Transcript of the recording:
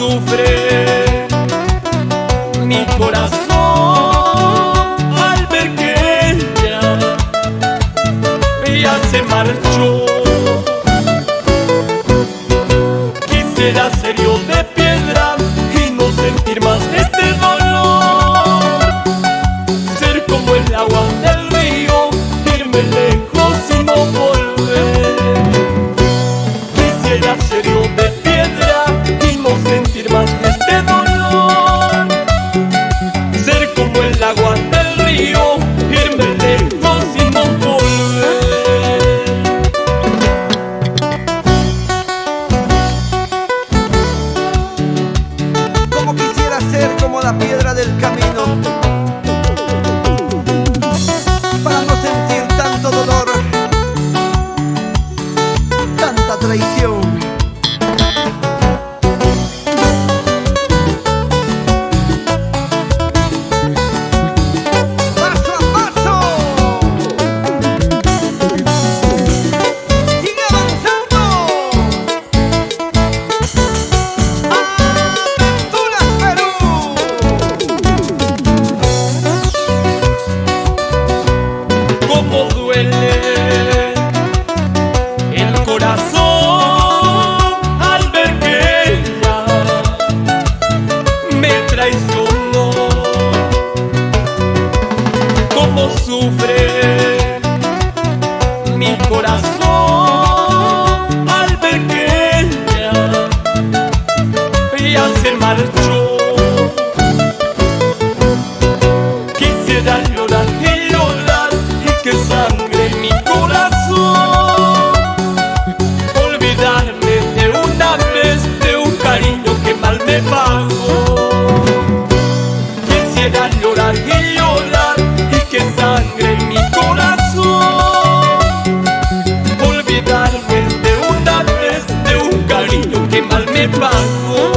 sufre mi corazón al ver que ella se marchó. Quisiera ser yo de piedra y no sentir más este dolor, ser como el agua del río, irme lejos y no volver. Quisiera ser yo de piedra y no sentir más este dolor, ser como el agua del río, irme lejos y no volver. Como quisiera ser como la piedra del camino, para no sentir tanto dolor, tanta traición. Paso a paso, sigue avanzando. Aventuras Perú. Cómo duele el corazón al ver que ella me traicionó. Cómo sufre mi corazón al ver que ella se marchó. Quisiera llorar y llorar y que sangre mi corazón, olvidarme de una vez de un cariño que mal me pagó. Quisiera llorar y llorar y que sangre mi corazón, olvidarme de una vez de un cariño que mal me pagó.